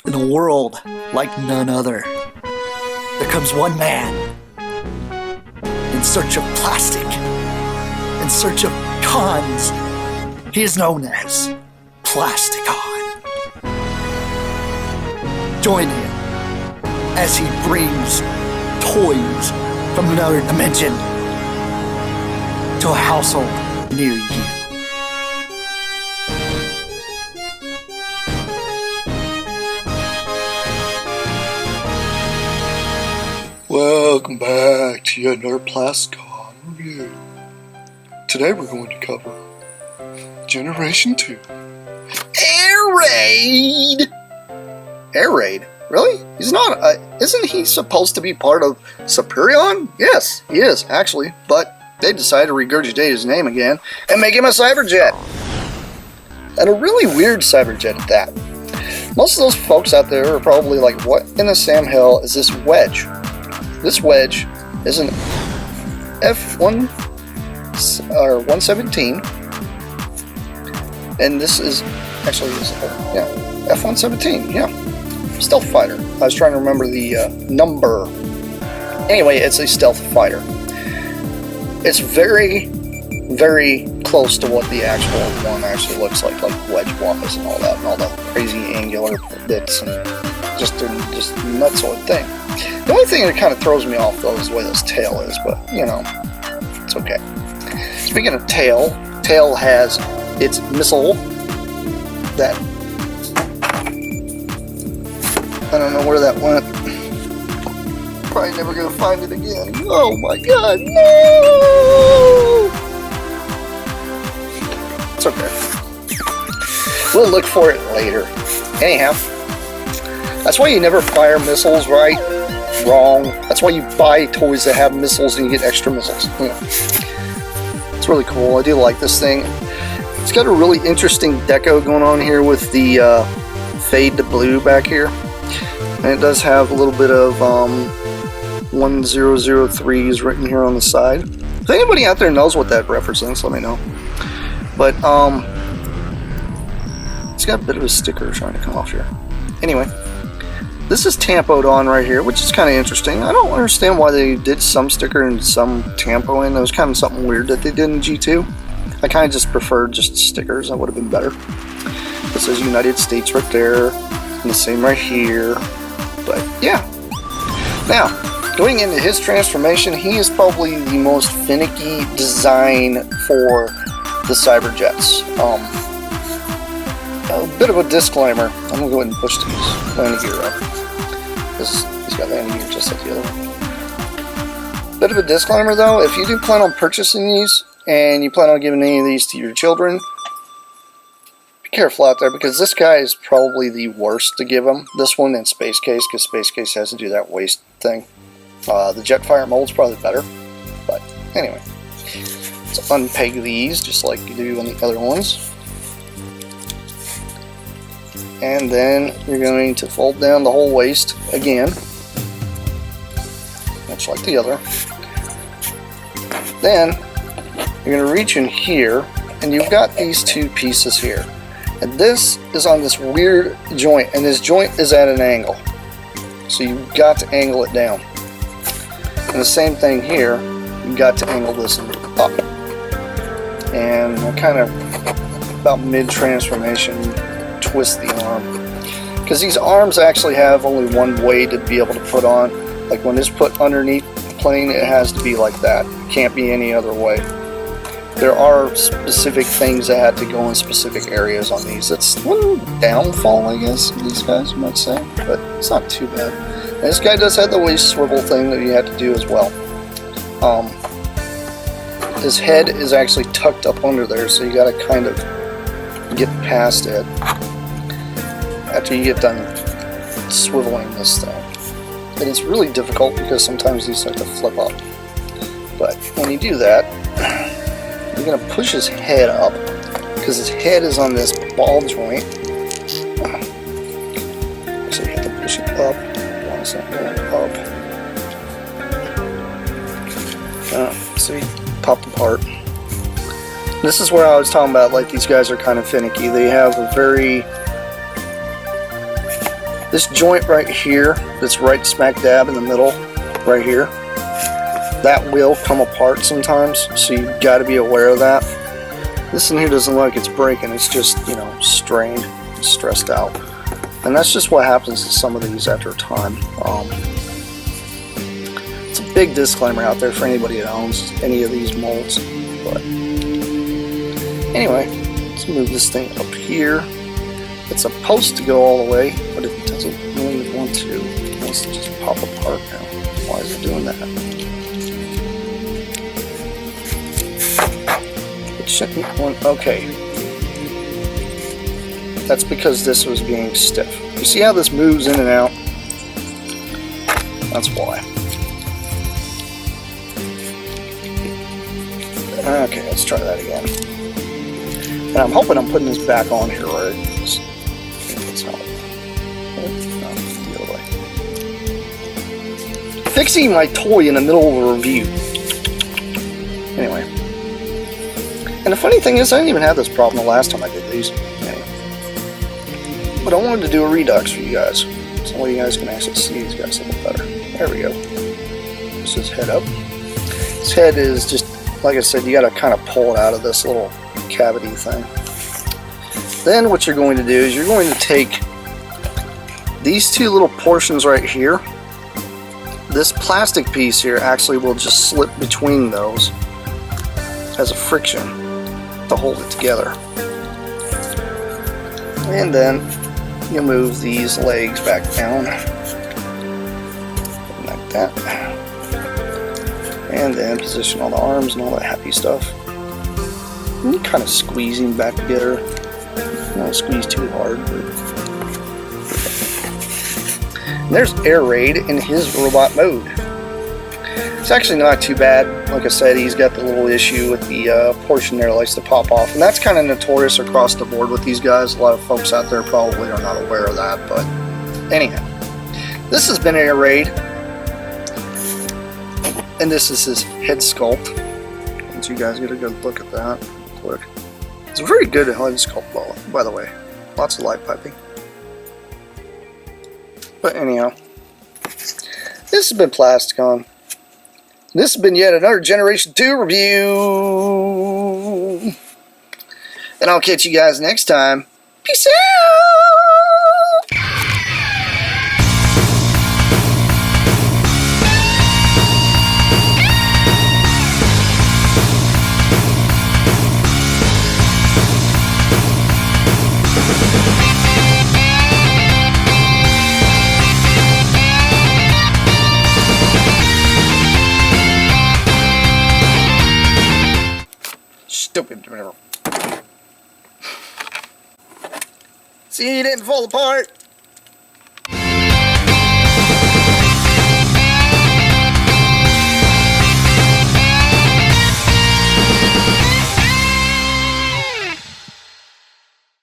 In a world like none other, there comes one man in search of plastic, in search of cons. He is known as Plasticon. Join him as he brings toys from another dimension to a household near you. Welcome back to yet another Plasticon review. Today we're going to cover Generation 2. Air Raid! Air Raid? Really? He's not, isn't he supposed to be part of Superion? Yes, he is, actually, but they decided to regurgitate his name again and make him a Cyberjet. And a really weird Cyberjet at that. Most of those folks out there are probably like, what in the Sam hell is this wedge? This wedge is an F1 or 117, and this is actually F-117, stealth fighter. I was trying to remember the number. Anyway, it's a stealth fighter. It's very, very close to what the actual one actually looks like wedge-wise and all that, and all the crazy angular bits, and just nutsoid thing. The only thing that kind of throws me off, though, is the way this tail is, but, you know, it's okay. Speaking of tail, tail has its missile that... I don't know where that went. Probably never going to find it again. Oh my god, no! It's okay. We'll look for it later. Anyhow, that's why you never fire missiles, right? Wrong. That's why you buy toys that have missiles and you get extra missiles. Yeah. It's really cool. I do like this thing. It's got a really interesting deco going on here with the fade to blue back here. And it does have a little bit of 1003s written here on the side. If anybody out there knows what that represents, let me know. But it's got a bit of a sticker trying to come off here. Anyway. This is tampoed on right here, which is kind of interesting. I don't understand why they did some sticker and some tampo in. It was kind of something weird that they did in G2. I kind of just preferred just stickers. That would have been better. This says United States right there, and the same right here. But yeah. Now, going into his transformation, he is probably the most finicky design for the Cyberjets. A bit of a disclaimer. I'm going to go ahead and push these landing gear up. He's got landing gear just like the other one. Bit of a disclaimer though, if you do plan on purchasing these, and you plan on giving any of these to your children, be careful out there, because this guy is probably the worst to give them. This one and Space Case, because Space Case has to do that waste thing. The Jetfire mold's probably better, but anyway. Let's unpeg these, just like you do on the other ones. And then you're going to fold down the whole waist again, much like the other. Then you're going to reach in here, and you've got these two pieces here. And this is on this weird joint, and this joint is at an angle. So you've got to angle it down. And the same thing here, you've got to angle this up. And kind of about mid-transformation, twist the arm, because these arms actually have only one way to be able to put on. Like when it's put underneath the plane, it has to be like that. It can't be any other way. There are specific things that have to go in specific areas on these. It's one downfall, I guess, these guys might say, but it's not too bad. And this guy does have the waist swivel thing that you have to do as well. His head is actually tucked up under there, so you got to kind of get past it after you get done swiveling this thing. And it's really difficult because sometimes these start to flip up. But when you do that, you're going to push his head up, because his head is on this ball joint. So you have to push it up. One second, up. So you popped apart. This is where I was talking about, like, these guys are kind of finicky. They have a very This joint right here, that's right smack dab in the middle, right here, that will come apart sometimes, so you've got to be aware of that. This in here doesn't look like it's breaking, it's just, you know, strained, stressed out. And that's just what happens to some of these after a time. It's a big disclaimer out there for anybody that owns any of these molds. But anyway, let's move this thing up here. It's supposed to go all the way, but it doesn't really want to. It wants to just pop apart now. Why is it doing that? It shouldn't want. Okay. That's because this was being stiff. You see how this moves in and out? That's why. Okay, let's try that again. And I'm hoping I'm putting this back on here right. That's how. No, the other way. Fixing my toy in the middle of a review. Anyway. And the funny thing is, I didn't even have this problem the last time I did these. Anyway. But I wanted to do a redux for you guys, so you guys can actually see these guys a little better. There we go. This is head up. This head is just, like I said, you got to kind of pull it out of this little cavity thing. Then what you're going to do is you're going to take these two little portions right here. This plastic piece here actually will just slip between those as a friction to hold it together. And then you move these legs back down like that, and then position all the arms and all that happy stuff. And you kind of squeeze them back together. Don't squeeze too hard. And there's Air Raid in his robot mode. It's actually not too bad. Like I said, he's got the little issue with the portion there that likes to pop off, and that's kind of notorious across the board with these guys. A lot of folks out there probably are not aware of that, but anyhow, this has been Air Raid, and this is his head sculpt. Once you guys get a good look at that real quick, it's a very good head sculpt, by the way. Lots of light piping. But anyhow, this has been Plasticon. This has been yet another Generation 2 review. And I'll catch you guys next time. Peace out! Stupid. See, you didn't fall apart.